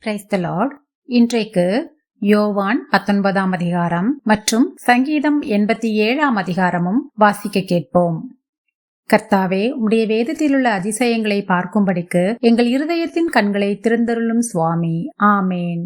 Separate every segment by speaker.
Speaker 1: Praise the Lord. இன்றைக்கு யோவான் 19ஆம் அதிகாரம் மற்றும் சங்கீதம் 87ஆம் அதிகாரமும் வாசிக்க கேட்போம். கர்த்தாவே, உம்முடைய வேதத்திலுள்ள அதிசயங்களை பார்க்கும்படிக்கு எங்கள் இருதயத்தின் கண்களை திறந்தருளும் சுவாமி. ஆமேன்.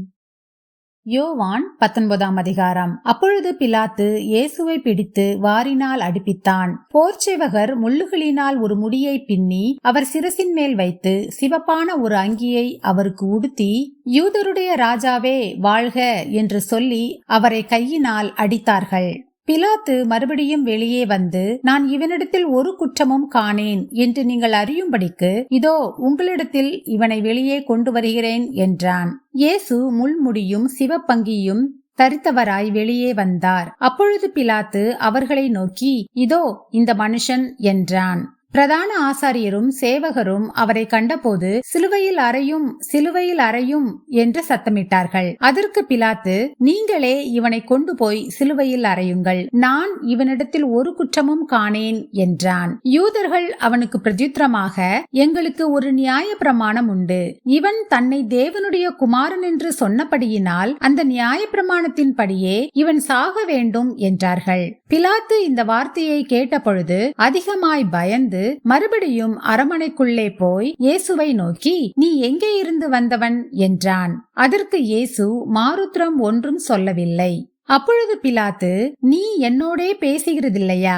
Speaker 1: யோவான் 19ஆம் அதிகாரம். அப்பொழுது பிலாத்து இயேசுவை பிடித்து வாரினால் அடிப்பித்தான். போர்ச்சேவகர் முள்ளுகளினால் ஒரு முடியை பின்னி அவர் சிரசின் மேல் வைத்து சிவப்பான ஒரு அங்கியை அவருக்கு உடுத்தி, யூதருடைய ராஜாவே வாழ்க என்று சொல்லி அவரை கையினால் அடித்தார்கள். பிலாத்து மறுபடியும் வெளியே வந்து, நான் இவனிடத்தில் ஒரு குற்றமும் காணேன் என்று நீங்கள் அறியும்படிக்கு இதோ உங்களிடத்தில் இவனை வெளியே கொண்டு வருகிறேன் என்றான். இயேசு முள்முடியும் சிவப்பங்கியும் தரித்தவராய் வெளியே வந்தார். அப்பொழுது பிலாத்து அவர்களை நோக்கி, இதோ இந்த மனுஷன் என்றான். பிரதான ஆசாரியரும் சேவகரும் அவரை கண்டபோது சிலுவையில் அறையும், சிலுவையில் அறையும் என்று சத்தமிட்டார்கள். அதற்கு பிலாத்து, நீங்களே இவனை கொண்டு போய் சிலுவையில் அறையுங்கள், நான் இவனிடத்தில் ஒரு குற்றமும் காணேன் என்றான். யூதர்கள் அவனுக்கு பிரத்யுத்தரமாக, எங்களுக்கு ஒரு நியாய பிரமாணம் உண்டு, இவன் தன்னை தேவனுடைய குமாரன் என்று சொன்னபடியினால் அந்த நியாய பிரமாணத்தின்படியே இவன் சாக வேண்டும் என்றார்கள். பிலாத்து இந்த வார்த்தையை கேட்டபொழுது அதிகமாய் பயந்து மறுபடியும் அரமனைக்குள்ளே போய் இயேசுவை நோக்கி, நீ எங்கே இருந்து வந்தவன் என்றான். அதற்கு இயேசு மாறுத்திரம் ஒன்றும் சொல்லவில்லை. அப்பொழுது பிலாத்து, நீ என்னோடே பேசுகிறதில்லையா?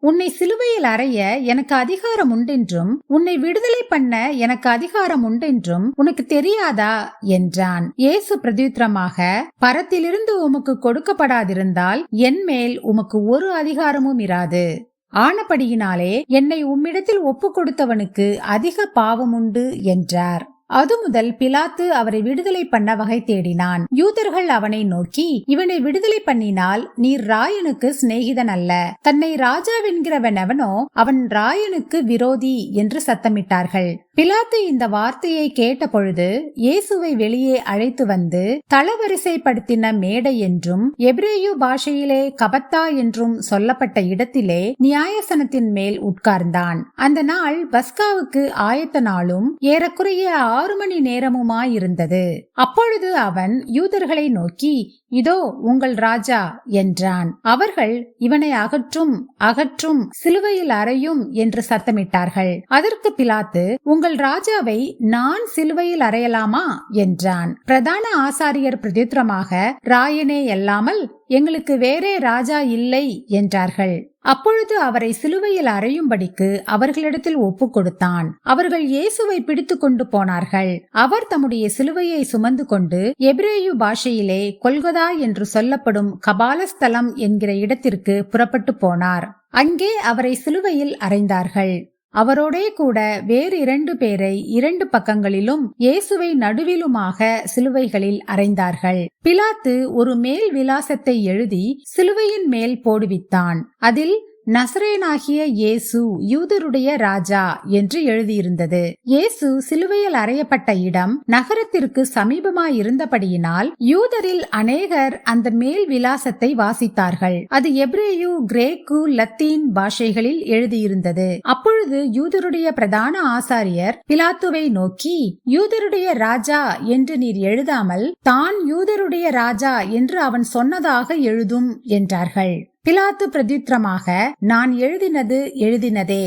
Speaker 1: உன்னை சிலுவையில் அறைய எனக்கு அதிகாரம் உண்டென்றும் உன்னை விடுதலை பண்ண எனக்கு அதிகாரம் உண்டென்றும் உனக்கு தெரியாதா என்றான். இயேசு பிரதியுத்தரமாக, பரத்திலிருந்து உமக்கு கொடுக்கப்படாதிருந்தால் என் மேல் உமக்கு ஒரு அதிகாரமும் இராது. ஆனபடியினாலே என்னை உம்மிடத்தில் ஒப்பு கொடுத்தவனுக்கு அதிக பாவம் உண்டு என்றார். அது முதல் பிலாத்து அவரை விடுதலை பண்ண வகை தேடினான். யூதர்கள் அவனை நோக்கி, இவனை விடுதலை பண்ணினால் நீர் ராயனுக்கு சிநேகிதன் அல்ல, தன்னை ராஜாவென்கிறவன் எவனோ அவன் ராயனுக்கு விரோதி என்று சத்தமிட்டார்கள். பிலாத்து இந்த வார்த்தையை கேட்ட பொழுது இயேசுவை வெளியே அழைத்து வந்து தளவரிசைப்படுத்தின மேடை என்றும் எபிரேயு பாஷையிலே கபத்தா என்றும் சொல்லப்பட்ட இடத்திலே நியாயசனத்தின் மேல் உட்கார்ந்தான். அந்த நாள் பஸ்காவுக்கு ஆயத்த நாளும் ஏறக்குறைய 6 மணி நேரமுமாயிருந்தது. அப்பொழுது அவன் யூதர்களை நோக்கி, இதோ உங்கள் ராஜா என்றான். அவர்கள், இவனை அகற்றும், அகற்றும், சிலுவையில் அறையும் என்று சத்தமிட்டார்கள். அதற்கு பிலாத்து, உங்கள் ராஜாவை நான் சிலுவையில் அறையலாமா என்றான். பிரதான ஆசாரியர் பிரதியுத்தரமாக, ராயனே அல்லாமல் எங்களுக்கு வேறே ராஜா இல்லை என்றார்கள். அப்பொழுது அவரை சிலுவையில் அறையும்படிக்கு அவர்களிடத்தில் ஒப்பு கொடுத்தான். அவர்கள் இயேசுவை பிடித்து கொண்டு போனார்கள். அவர் தம்முடைய சிலுவையை சுமந்து கொண்டு எபிரேயு பாஷையிலே கொல்கொதா என்று சொல்லப்படும் கபாலஸ்தலம் என்கிற இடத்திற்கு புறப்பட்டு போனார். அங்கே அவரை சிலுவையில் அறைந்தார்கள். அவரோடே கூட வேறு 2 பேரை 2 பக்கங்களிலும் இயேசுவை நடுவிலுமாக சிலுவைகளில் அறைந்தார்கள். பிலாத்து ஒரு மேல் விலாசத்தை எழுதி சிலுவையின் மேல் போடுவித்தான். அதில் நசரேனாகிய இயேசு யூதருடைய ராஜா என்று எழுதியிருந்தது. இயேசு சிலுவையில் அறையப்பட்ட இடம் நகரத்திற்கு சமீபமாயிருந்தபடியினால் யூதரில் அநேகர் அந்த மேல் விலாசத்தை வாசித்தார்கள். அது எபிரேயு, கிரேக்கு, லத்தீன் பாஷைகளில் எழுதியிருந்தது. அப்பொழுது யூதருடைய பிரதான ஆசாரியர் பிலாத்துவை நோக்கி, யூதருடைய ராஜா என்று நீர் எழுதாமல் தான் யூதருடைய ராஜா என்று அவன் சொன்னதாக எழுதும் என்றார்கள். பிலாத்து பிரதியுத்தரமாக, நான் எழுதினது எழுதினதே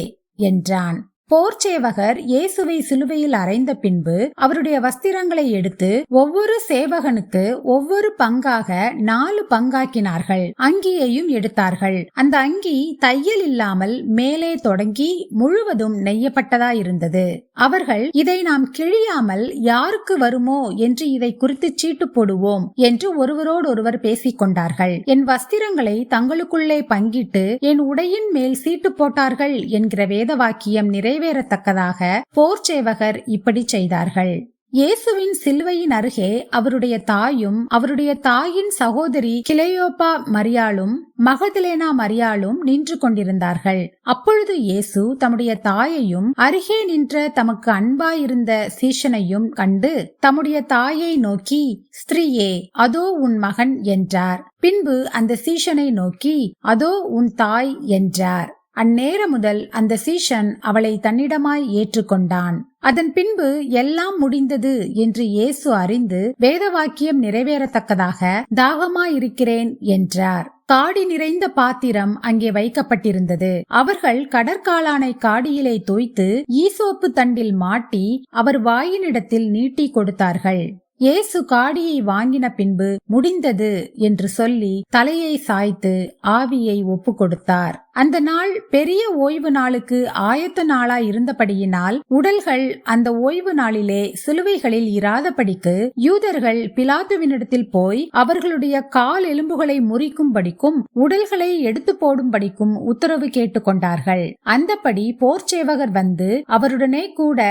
Speaker 1: என்றான். போர்ச்சேவகர் இயேசுவை சிலுவையில் அறைந்த பின்பு அவருடைய வஸ்திரங்களை எடுத்து ஒவ்வொரு சேவகனுக்கு ஒவ்வொரு பங்காக 4 பங்காக்கினார்கள். அங்கியையும் எடுத்தார்கள். அந்த அங்கி தையல் இல்லாமல் மேலே தொடங்கி முழுவதும் நெய்யப்பட்டதாயிருந்தது. அவர்கள், இதை நாம் கிழியாமல் யாருக்கு வருமோ என்று இதை குறித்து சீட்டு போடுவோம் என்று ஒருவரோடொருவர் பேசிக் கொண்டார்கள். என் வஸ்திரங்களை தங்களுக்குள்ளே பங்கிட்டு என் உடையின் மேல் சீட்டு போட்டார்கள் என்கிற வேத வாக்கியம் நிறைவேறத்தக்கதாக போர்ச்சேவகர் இப்படி செய்தார்கள். இயேசுவின் சிலுவையின் அருகே அவருடைய தாயும் அவருடைய தாயின் சகோதரி கிலெயோப்பா மரியாளும் மகதலேனா மரியாளும் நின்று கொண்டிருந்தார்கள். அப்பொழுது இயேசு தம்முடைய தாயையும் அருகே நின்ற தமக்கு அன்பாயிருந்த சீஷனையும் கண்டு தம்முடைய தாயை நோக்கி, ஸ்திரீயே, அதோ உன் மகன் என்றார். பின்பு அந்த சீஷனை நோக்கி, அதோ உன் தாய் என்றார். அந்நேர முதல் அந்த சீஷன் அவளை தன்னிடமாய் ஏற்றுக்கொண்டான். அதன் பின்பு எல்லாம் முடிந்தது என்று இயேசு அறிந்து வேதவாக்கியம் நிறைவேறத்தக்கதாக தாகமாயிருக்கிறேன் என்றார். காடி நிறைந்த பாத்திரம் அங்கே வைக்கப்பட்டிருந்தது. அவர்கள் கடற்காளானை காடியிலே தோய்த்து ஈசோப்பு தண்டில் மாட்டி அவர் வாயினிடத்தில் நீட்டி கொடுத்தார்கள். இயேசு காடியை வாங்கின பின்பு முடிந்தது என்று சொல்லி தலையை சாய்த்து ஆவியை ஒப்பு கொடுத்தார். அந்த நாள் பெரிய ஓய்வு நாளுக்கு ஆயத்த நாளாய் இருந்தபடியினால் உடல்கள் அந்த ஓய்வு நாளிலே சிலுவைகளில் இராதபடிக்கு யூதர்கள் பிலாத்துவினிடத்தில் போய் அவர்களுடைய கால் எலும்புகளை முறிக்கும்படிக்கும் உடல்களை எடுத்து போடும்படிக்கும் உத்தரவு கேட்டுக்கொண்டார்கள். அந்தபடி போர்ச்சேவகர் வந்து அவருடனே கூட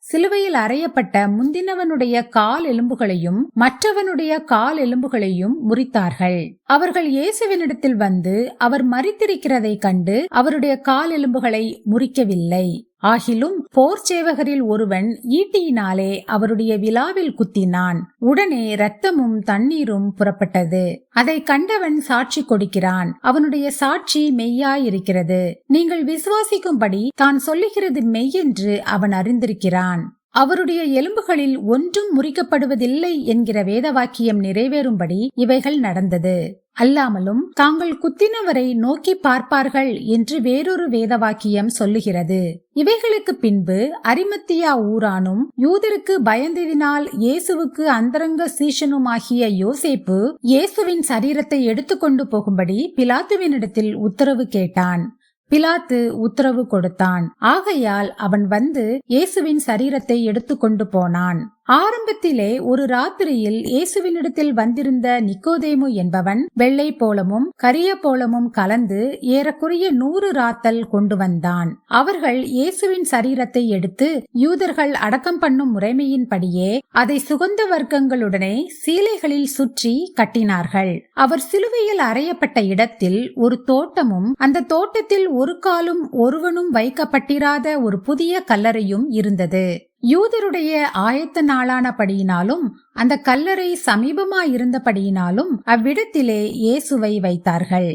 Speaker 1: சிலுவையில் அறையப்பட்ட முந்தினவனுடைய கால் எலும்புகளையும் மற்றவனுடைய கால் எலும்புகளையும் முறித்தார்கள். அவர்கள் இயேசுவினிடத்தில் வந்து அவர் மரித்திருக்கிறதை கண்டு அவருடைய கால் எலும்புகளை முறிக்கவில்லை. ஆகிலும் போர் சேவகரில் ஒருவன் ஈட்டியினாலே அவருடைய விலாவில் குத்தினான். உடனே இரத்தமும் தண்ணீரும் புறப்பட்டது. அதை கண்டவன் சாட்சி கொடுக்கிறான். அவனுடைய சாட்சி மெய்யாயிருக்கிறது. நீங்கள் விசுவாசிக்கும்படி தான் சொல்லுகிறது மெய்யென்று அவன் அறிந்திருக்கிறான். அவருடைய எலும்புகளில் ஒன்றும் முறிக்கப்படுவதில்லை என்கிற வேதவாக்கியம் நிறைவேறும்படி இவைகள் நடந்தது. அல்லாமலும் தாங்கள் குத்தினவரை நோக்கி பார்ப்பார்கள் என்று வேறொரு வேதவாக்கியம் சொல்லுகிறது. இவைகளுக்கு பின்பு அரிமத்தியா ஊரானும் யூதருக்கு பயந்ததினால் இயேசுவுக்கு அந்தரங்க சீஷனுமாகிய யோசேப்பு இயேசுவின் சரீரத்தை எடுத்துக்கொண்டு போகும்படி பிலாத்துவினிடத்தில் உத்தரவு கேட்டான். பிலாத்து உத்தரவு கொடுத்தான். ஆகையால் அவன் வந்து இயேசுவின் சரீரத்தை எடுத்துக்கொண்டு போனான். ஆரம்பத்திலே ஒரு ராத்திரியில் இயேசுவினிடத்தில் வந்திருந்த நிக்கோதேமு என்பவன் வெள்ளை போலமும் கரிய போலமும் கலந்து ஏறக்குறைய 100 ராத்தல் கொண்டு வந்தான். அவர்கள் இயேசுவின் சரீரத்தை எடுத்து யூதர்கள் அடக்கம் பண்ணும் முறைமையின்படியே அதை சுகந்த வர்க்கங்களுடனே சீலைகளில் சுற்றி கட்டினார்கள். அவர் சிலுவையில் அறையப்பட்ட இடத்தில் ஒரு தோட்டமும் அந்த தோட்டத்தில் ஒரு காலும் ஒருவனும் வைக்கப்பட்டிராத ஒரு புதிய கல்லறையும் இருந்தது. யூதருடைய ஆயத்த நாளானபடியினாலும் அந்த கல்லறை சமீபமாயிருந்தபடியினாலும் அவ்விடத்திலே இயேசுவை வைத்தார்கள்.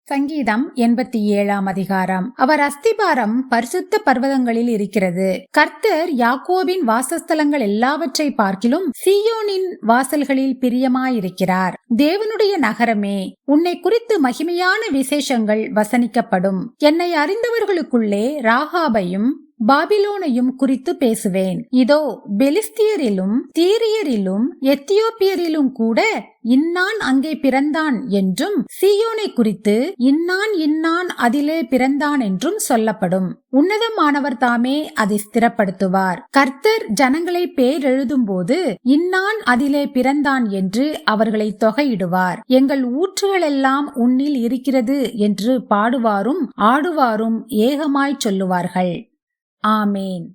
Speaker 1: சங்கீதம் 87 அதிகாரம். அவர் அஸ்திபாரம் பரிசுத்த பர்வதங்களில் இருக்கிறது. கர்த்தர் யாக்கோபின் வாசஸ்தலங்கள் எல்லாவற்றை பார்க்கிலும் சீயோனின் வாசல்களில் பிரியமாயிருக்கிறார். தேவனுடைய நகரமே, உன்னை குறித்து மகிமையான விசேஷங்கள் வசனிக்கப்படும். என்னை அறிந்தவர்களுக்குள்ளே ராகாபையும் பாபிலோனையும் குறித்து பேசுவேன். இதோ பெலிஸ்தியரிலும் தீரியரிலும் எத்தியோப்பியரிலும் கூட இன்னான் அங்கே பிறந்தான் என்றும் சீயோனை குறித்து இன்னான் இன்னான் அதிலே பிறந்தான் என்றும் சொல்லப்படும். உன்னதமானவர் தாமே அதை ஸ்திரப்படுத்துவார். கர்த்தர் ஜனங்களை பேரெழுதும் போது இன்னான் அதிலே பிறந்தான் என்று அவர்களை தொகையிடுவார். எங்கள் ஊற்றுகளெல்லாம் உன்னில் இருக்கிறது என்று பாடுவாரும் ஆடுவாரும் ஏகமாய் சொல்லுவார்கள். ஆமேன்.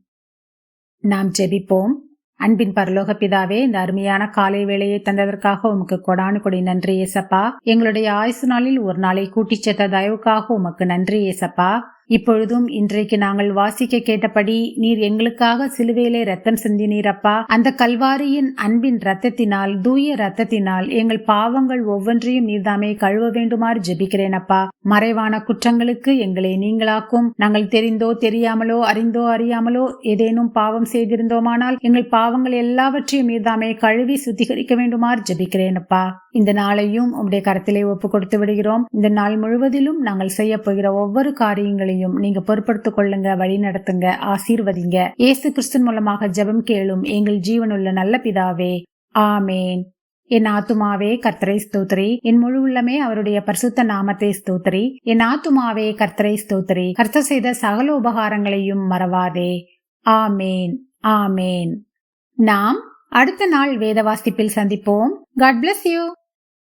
Speaker 1: நாம் ஜெபிப்போம். அன்பின் பரலோக பிதாவே, இந்த அருமையான காலை வேளையை தந்ததற்காக உமக்கு கொடானு கொடி நன்றி ஏசப்பா. எங்களுடைய ஆயுசு நாளில் ஒரு நாளை கூட்டிச் சேர்த்த தயவுக்காக உமக்கு நன்றி ஏசப்பா. இப்பொழுதும் இன்றைக்கு நாங்கள் வாசிக்க கேட்டபடி நீர் எங்களுக்காக சிலுவையிலே ரத்தம் சிந்தினீரப்பா. அந்த கல்வாரியின் அன்பின் ரத்தத்தினால், தூய ரத்தத்தினால் எங்கள் பாவங்கள் ஒவ்வொன்றையும் நீர்தாமே கழுவ வேண்டுமாறு ஜெபிக்கிறேனப்பா. மறைவான குற்றங்களுக்கு எங்களை நீங்களாக்கும். நாங்கள் தெரிந்தோ தெரியாமலோ அறிந்தோ அறியாமலோ ஏதேனும் பாவம் செய்திருந்தோமானால் எங்கள் பாவங்கள் எல்லாவற்றையும் நீர்தாமே கழுவி சுத்திகரிக்க வேண்டுமாறு ஜெபிக்கிறேனப்பா. இந்த நாளையும் உம்முடைய கரத்திலே ஒப்பு கொடுத்து விடுகிறோம். இந்த நாள் முழுவதிலும் நாங்கள் செய்ய போகிற ஒவ்வொரு காரியங்களையும் நீங்க பொறுப்படுத்திக் கொள்ளுங்க, வழி நடத்துங்க, ஆசீர்வதிங்க. இயேசு கிறிஸ்துவின் மூலமாக ஜெபம் கேளும் எங்கள் ஜீவனுள்ள நல்ல பிதாவே, ஆமேன். என் ஆத்துமாவே கர்த்தரை ஸ்தோத்திரி, என் முழு உள்ளமே அவருடைய பரிசுத்த நாமத்தை ஸ்தோத்திரி. என் ஆத்துமாவே கர்த்தரை ஸ்தோத்திரி, கர்த்தர் செய்த சகல உபகாரங்களையும் மறவாதே. ஆமேன், ஆமேன். நாம் அடுத்த நாள் வேத வாசிப்பில் சந்திப்போம். God bless you.